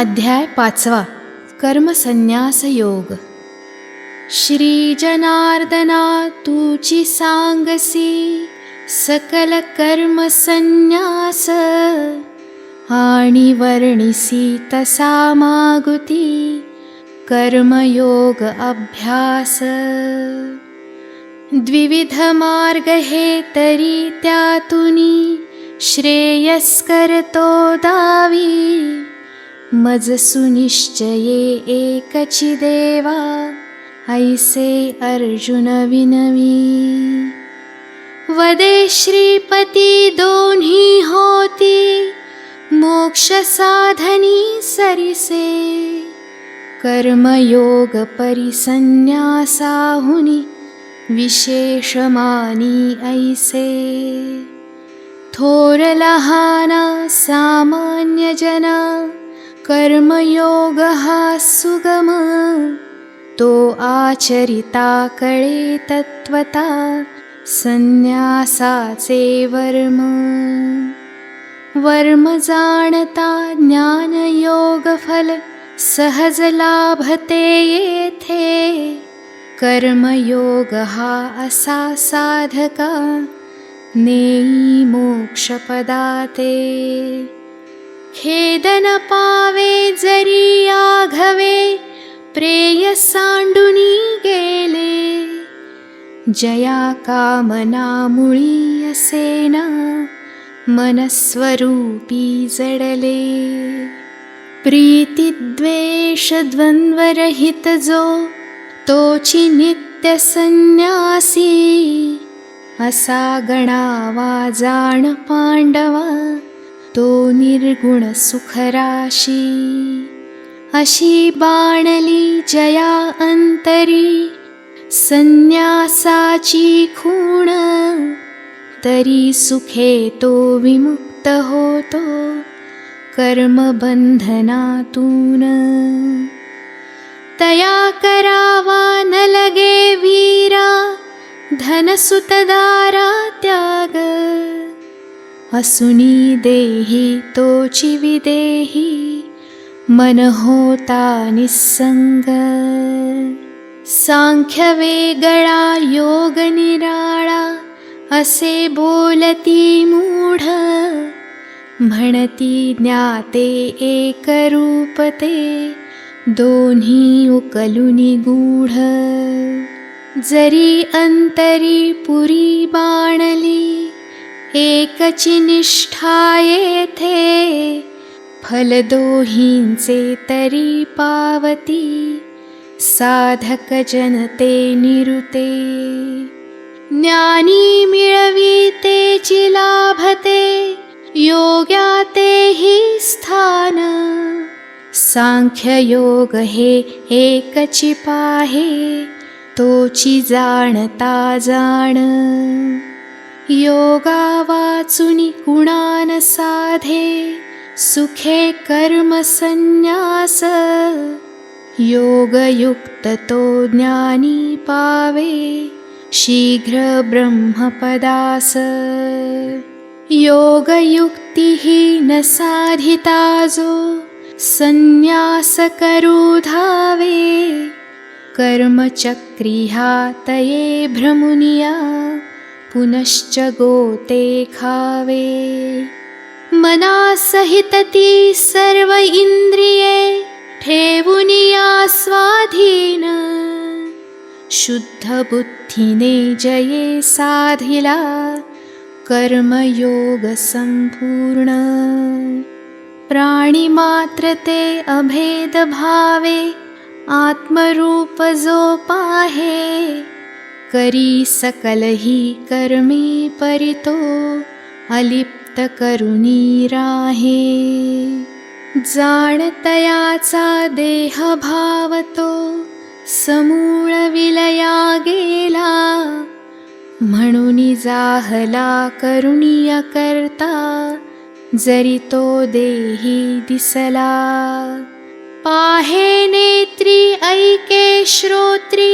अध्याय 5 कर्मसन्यास योग. श्री जनार्दना तुची सांगसी सकल कर्म संन्यास, आणि वर्णिसी तसा मागुती कर्मयोग अभ्यास. द्विविध मार्ग हे तरी त्यातुनी श्रेयस्कर तो दावी. मज सुनिश्चये एकची देवा ऐसे अर्जुन विनवी. वदे श्रीपती दोन्ही होती मोक्ष साधनी सरिसे. कर्मयोग परिसन्यासाहुनी विशेष मानी ऐसे. थोर लहाना सामान्य जना कर्मयोग हा सुगम. तो आचरिता कळे तत्वता संन्यासाचे वर्म. वर्म जाणता ज्ञानयोग फल सहज लाभते येथे. कर्मयोग हा असा साधका नेई मोक्षपदाते. खेदन पावे जरी आघवे प्रेय सांडुनी गेले. जया कामना मुळी असेना मनस्वरूपी जडले. प्रीती द्वेष द्वंद्वरहित जो तोची नित्य संन्यासी. असा गणावा जाण पांडवा तो निर्गुण सुखराशी. अशी बाणली जया अंतरी संन्यासाची खूण. तरी सुखे तो विमुक्त होतो कर्मबंधनातून. तया करावा न लगे वीरा धनसुतदारा त्याग. असुनी देही तोची विदेही मन होता निस्संग. सांख्य वेगळा योग निराळा असे बोलती मूढ. म्हणती ज्ञाते एकरूपते दोन्ही उकलुनी गूढ. जरी अंतरी पुरी बाणली एकची निष्ठा येथे. फल दोहींचे तरी पावती साधक जनते निरुते. ज्ञानी मिळवी तेची लाभते योग्यातेही स्थान. सांख्य योग हे एकची पाहे तोची जाणता जाण. योगा वाचुनी गुणान साधे सुखे कर्म संन्यास. योगयुक्त तो ज्ञानी पावे शीघ्र ब्रह्मपदास. योगयुक्ती न साधिता जो संन्यास करू धावे. कर्मचक्री हा तये भ्रमुनिया पुनश्च गोते खावे. मनासहित ती सर्व इंद्रिये ठेवुनिया स्वाधीन. शुद्ध बुद्धीने जये साधिला कर्मयोग संपूर्ण. प्राणी मात्र ते अभेद भावे आत्मरूप जो पाहे. करी सकलही कर्मी परितो अलिप्त करुनी राहे. जाणतयाचा देह भावतो समूळ विलया गेला. म्हणून जाहला करुणी अकर्ता जरी तो देही दिसला. पाहे नेत्री ऐके श्रोत्री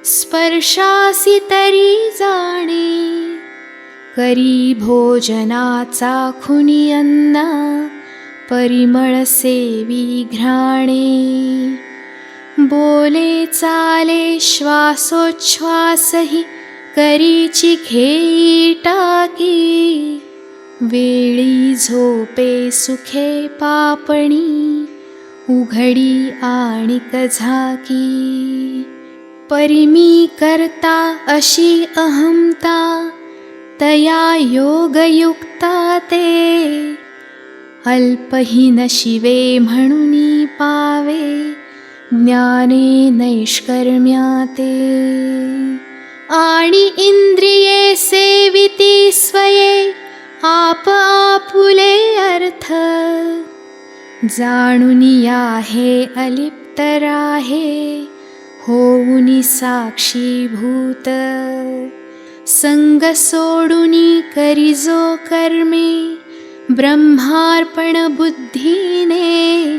स्पर्शासी तरी जाणे. करी भोजनाचा खुनी अन्ना परिमळ सेवी घ्राणे. बोले चाले श्वासोच्छ्वासही करीची घेई टाकी. वेळी झोपे सुखे पापणी उघडी आणिक झाकी. परिमी करता अशी अहमता तया योगयुक्ता ते. अल्पही नशिवे म्हणूनी पावे ज्ञाने नैष्कर्म्या ते. आणि इंद्रिये सेविती स्वये आप आपुले अर्थ. जाणूनी आहे अलिप्त राहे होऊनी साक्षीभूत. संग सोडूनी करिजो कर्मे ब्रह्मार्पण बुद्धीने.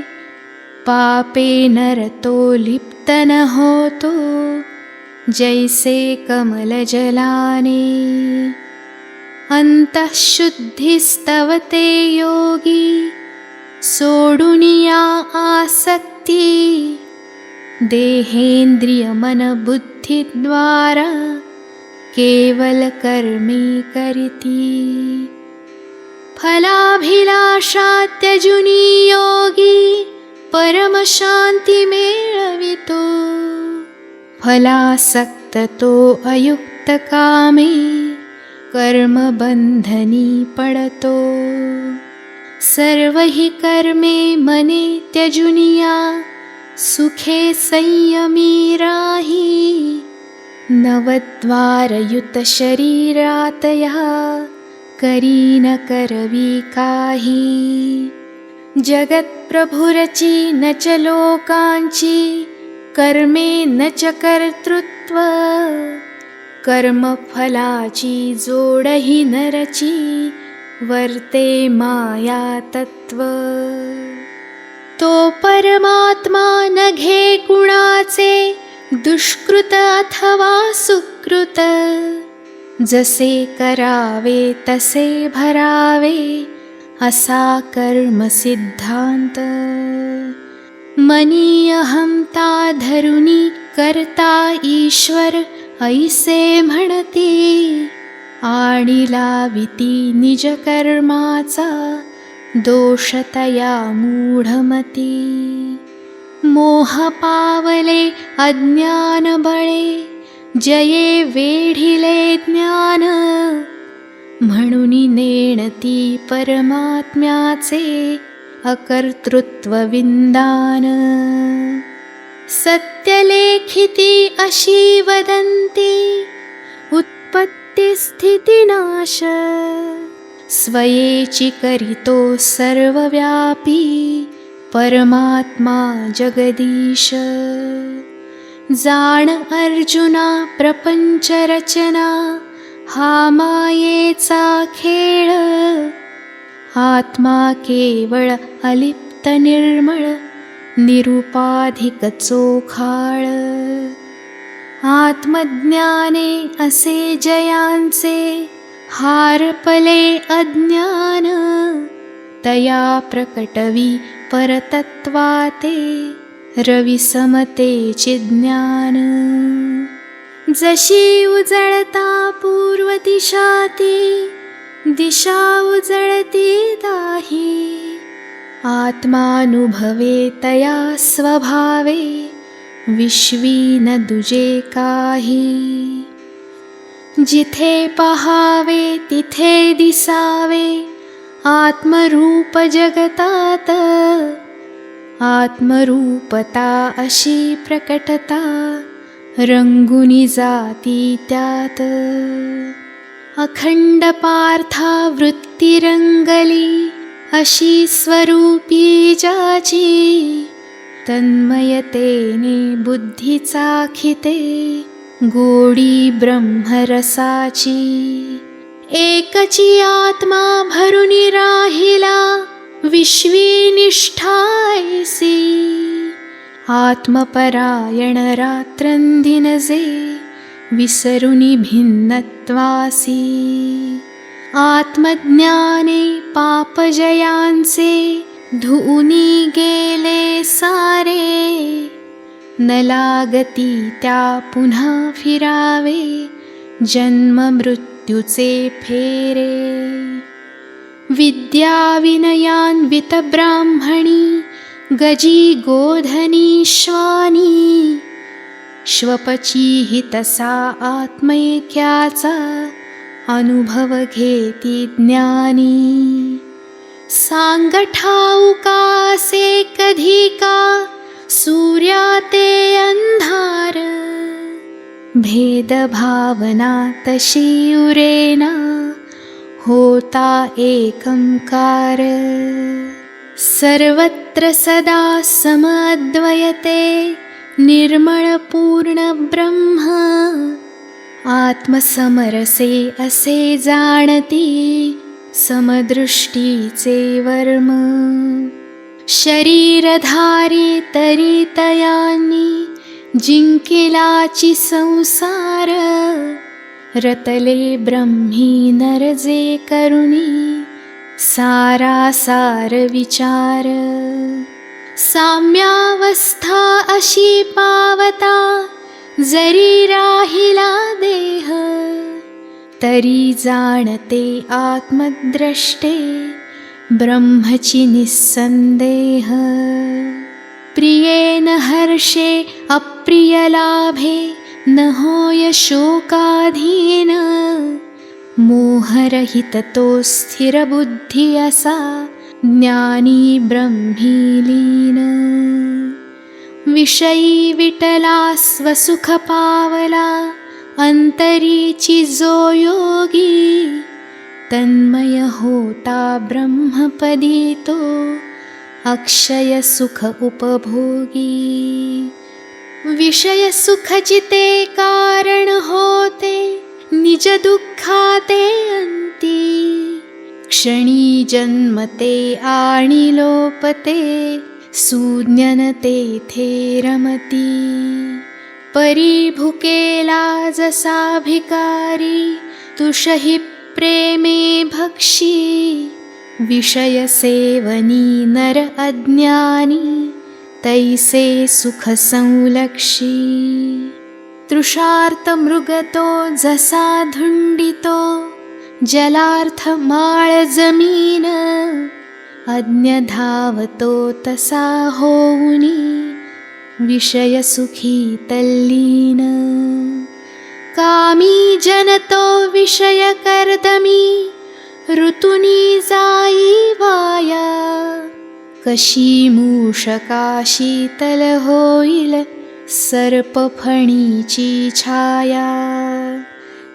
पापे नरतो लिप्त न होतो जैसे कमल जलाने. अंतःशुद्धिस्तवते योगी सोडुनिया आसक्ती. देहेंद्रिय मन बुद्धि द्वारा केवल कर्मे करिती. फलाभिलाषा त्यजुनी योगी परम शांती मेळवितो. फलासक्त तो अयुक्त कामे कर्म बंधनी पडतो. सर्व ही कर्मे मने त्यजुनिया सुखे संयमी राही. नवद्वारयुत शरीरातया करी न करवी काही. जगत प्रभुरची न च लोकांची कर्मे न च कर्तृत्व. कर्मफलाची जोडही नरची वर्ते माया तत्व. तो परमात्मा न घे कुणाचे दुष्कृत अथवा सुकृत. जसे करावे तसे भरावे असा कर्म सिद्धांत. मनी अहमता धरुनी करता ईश्वर ऐसे म्हणती. आणि लाविती निज कर्माचा दोषतया मूढमती. मोह पावले अज्ञान बळे जये वेढिले ज्ञान. म्हणूनी नेणती परमात्म्याचे अकर्तृत्व विंदान. सत्यलेखिती अशी वदंती उत्पत्ती स्थिती नाश. स्वयेची करितो सर्वव्यापी परमात्मा जगदीश. जाण अर्जुना प्रपंच रचना हा मायेचा खेळ. आत्मा केवळ अलिप्त निर्मळ निरुपाधिक चोखाळ. आत्मज्ञाने असे जयांचे हारपले अज्ञान. तया प्रकटवी परतत्वाते रविसमतेचे ज्ञान. जशी उजळता पूर्व दिशाती दिशा उजळती दाही. आत्मानुभवे तया स्वभावे विश्वी न दुजे काही. जिथे पहावे तिथे दिसावे आत्मरूप जगतात. आत्मरूपता अशी प्रकटता रंगुनी जाती त्यात. अखंड पार्था वृत्ती रंगली अशी स्वरूपी जाची. तन्मयतेने बुद्धी चाखिते गोडी ब्रह्मरसाची. एकची आत्मा भरुनी राहिला विश्वी निष्ठायसी. आत्मपरायण रात्रंदिनजे विसरुनी भिन्नत्वासी. आत्मज्ञाने पापजयांचे धुनी गेले सारे, न लागती त्या पुन्हा फिरावे, जन्म मृत्यूचे फेरे. विद्या विनयान्वित ब्राह्मणी, गजी गोधनी श्वानी, श्वपची तसा आत्मैक्याचा, अनुभव घेती ज्ञानी. सांगठाऊकासे कधी का, सूर्या ते अंधार, भेदभावना तशी उरेना, होता एकंकार. सर्वत्र सदा समद्वयते, निर्मळ पूर्ण ब्रह्म, आत्मसमरसे असे जाणती, समदृष्टीचे वर्म. शरीरधारी तरी तयांनी, जिंकिलाची संसार, रतले ब्रह्मी नरजे करुणी, सारासार विचार. साम्यावस्था अशी पावता, जरी राहिला देह, तरी जाणते आत्मद्रष्टे, ब्रह्मची निस्संदेह. प्रियेन हर्षे अप्रिय लाभे, न होय शोकाधीन, मोहरहित तो स्थिर बुद्धी असा, ज्ञानी ब्रह्मी लीन. विषयी विटला स्वसुख पावला, अंतरीची जो योगी, तन्मय होता ब्रह्मपदी तो, अक्षय सुख उपभोगी. विषय सुख जिते कारण होते, निज दुःखाते अंती, क्षणी जन्मते आणि लोपते, सुज्ञन तेथे रमती. परी भुकेला जसा भिकारी, तुषही प्रेमे भक्षी, विषय सेवनी नर अज्ञानी, तैसे सुख संलक्षी. तृषार्थ मृगतो जसा धुंडितो, जलार्थ माळ जमीन, अज्ञ धावतो तसा होऊनी, विषय सुखी तल्लीन. कामी जनतो विषय कर्दमी, ऋतुनी जाई वाया, कशी मूषका शीतल होईल, सर्पफणीची छाया.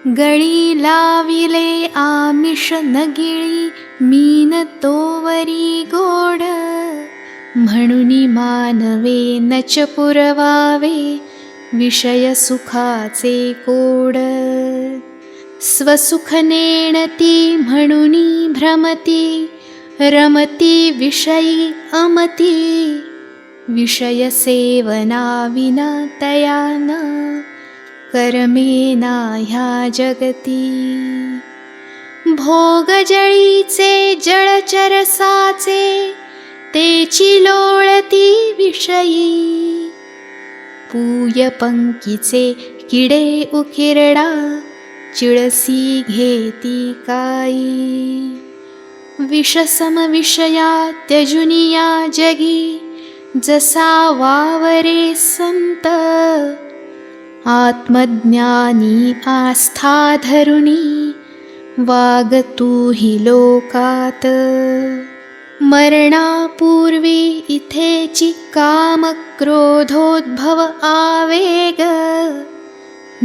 गळी लाविले आमिष न गिळी, मीन तोवरी गोड, म्हणूनी मानवे नच पुरवावे, विषय सुखाचे कोड. स्वसुख नेणती म्हणूनी भ्रमती, रमती विषयी अमती, विषय सेवना विना तयाना, कर्मेना ह्या जगती. भोग जळीचे जळचरसाचे, तेची लोळती विषयी, पूय पंकीचे किडे उकिरडा, चिळसी घेती काई. विषसम विषया त्यजुनिया जगी, जसा वावरे संत, आत्मज्ञानी आस्था धरुनी, वागतू ही लोकात. मरणापूर्वी इथेची काम क्रोधोद्भव आवेग,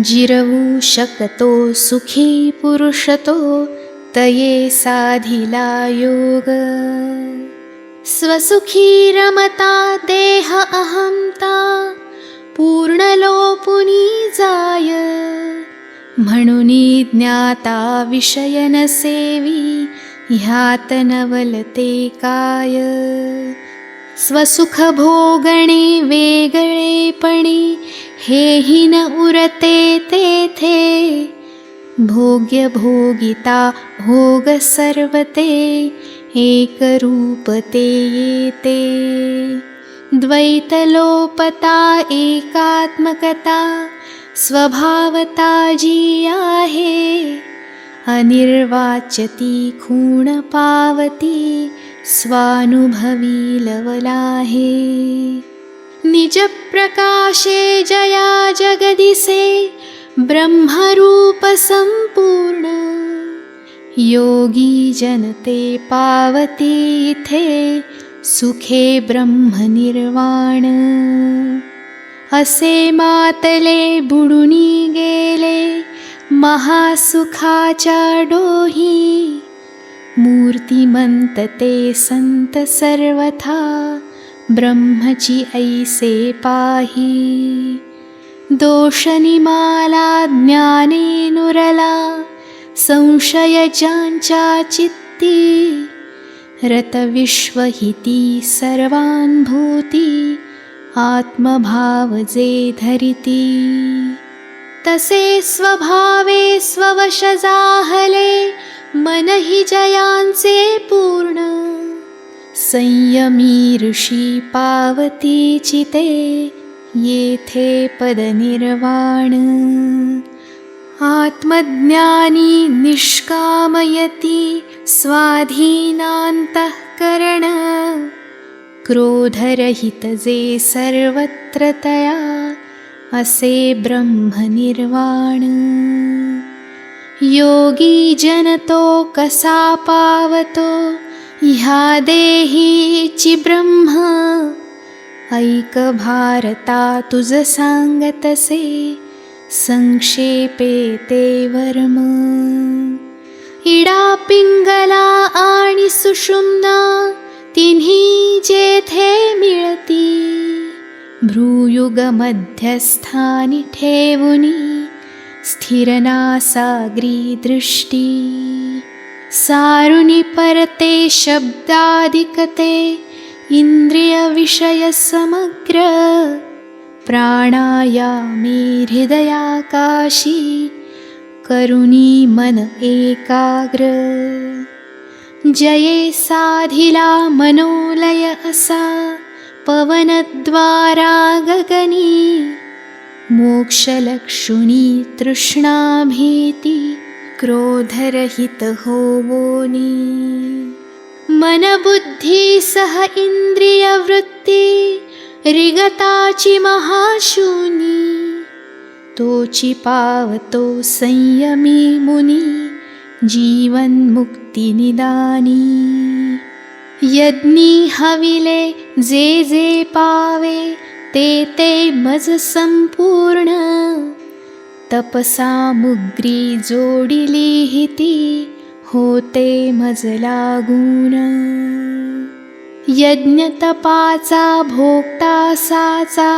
जिरवू शकतो सुखी पुरुषतो, तये साधिला योग. स्वसुखी रमता देह अहंता, पूर्ण लोपुनी जाय, म्हणूनी ज्ञाता विषय न सेवी, ह्यात नवलते काय. स्वसुख भोगणे वेगळेपणे, हेही न उरते तेथे, भोग्य भोगिता भोग सर्वते, एकरूपते येते द्वैतलोपता एकात्मकता स्वभावता जी आहे अनिर्वाच्यती खूण पावती स्वानुभवी लवलाहे निज प्रकाशे जया जगदिसे ब्रह्मरूप संपूर्ण योगी जनते पावती इथे सुखे ब्रह्मनिर्वाण असे मातले बुडुनी गेले महासुखाच्या डोही मूर्तिमंत ते संत सर्वथा ब्रह्मची ऐसे पाही दोषनिमाला ज्ञाने नुरला संशय ज्यांच्या चित्ती रतविश्वहिती सर्वानुभूती आत्मभाव जे धरिती तसे स्वभावे स्ववश जाहले मनहि जयांचे पूर्ण संयमी ऋषी पावती चिते येथे पदनिर्वाण आत्मज्ञानी निष्कामयती स्वाधीनान्तःकरण क्रोधरहित जे सर्वत्र तया असे ब्रह्मनिर्वाण योगी जनतो कसा पावतो ह्या देहीची ब्रह्म ऐक भारता तुझ सांगतसे संक्षेपे ते वर्म इडा पिंगला आणि सुषुम्ना तिन्ही जेथे मिळती भ्रूयुग मध्यस्थानी ठेवुनी स्थिरनासाग्री दृष्टी सारुनी परते शब्दादिकते इंद्रिय विषय समग्र प्राणायामे हृदयाकाशी करुणी मन एकाग्र जये साधिला मनोलय असा पवनद्वारा गगनी मोक्षलक्षुणी तृष्णा भीती क्रोधरहित होवोनी मनबुद्धी सह इंद्रियवृत्ती रिगताची महाशूनी तोची पावतो संयमी मुनी जीवन मुक्ती निदानी यज्ञी हविले जे जे पावे ते ते मज संपूर्ण तपसामुग्री जोडिली हिती होते मज लागून यज्ञतपाचा भोगता साचा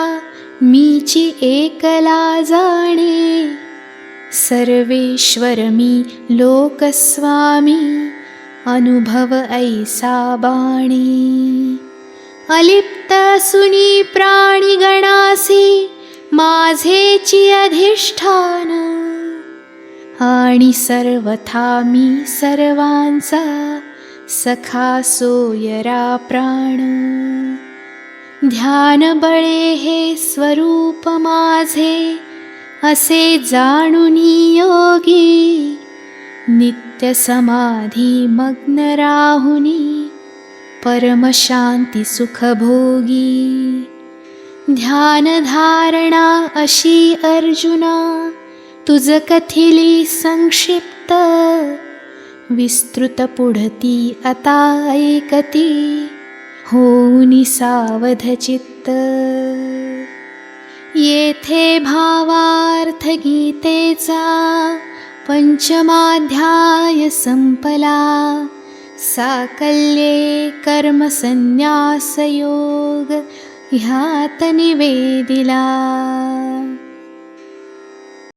मीची एकला जाणे सर्वेश्वर मी लोकस्वामी अनुभव ऐसा बाणी अलिप्त सुनी प्राणीगणासी माझेची अधिष्ठान आणि सर्वथा मी सर्वांचा सखा सोयरा प्राण ध्यान बळे हे स्वरूप माझे असे जाणुनी योगी नित्य समाधी मग्न राहुनी परमशांती सुख भोगी ध्यान धारणा अशी अर्जुना तुझ कथिली संक्षिप्त विस्तृत पुढती आता ऐकती होऊनी सावध चित्त येथे भावार्थ गीतेचा पंचमाध्याय संपला साकल्ये कर्मसन्न्यास योग ह्यात निवेदिला।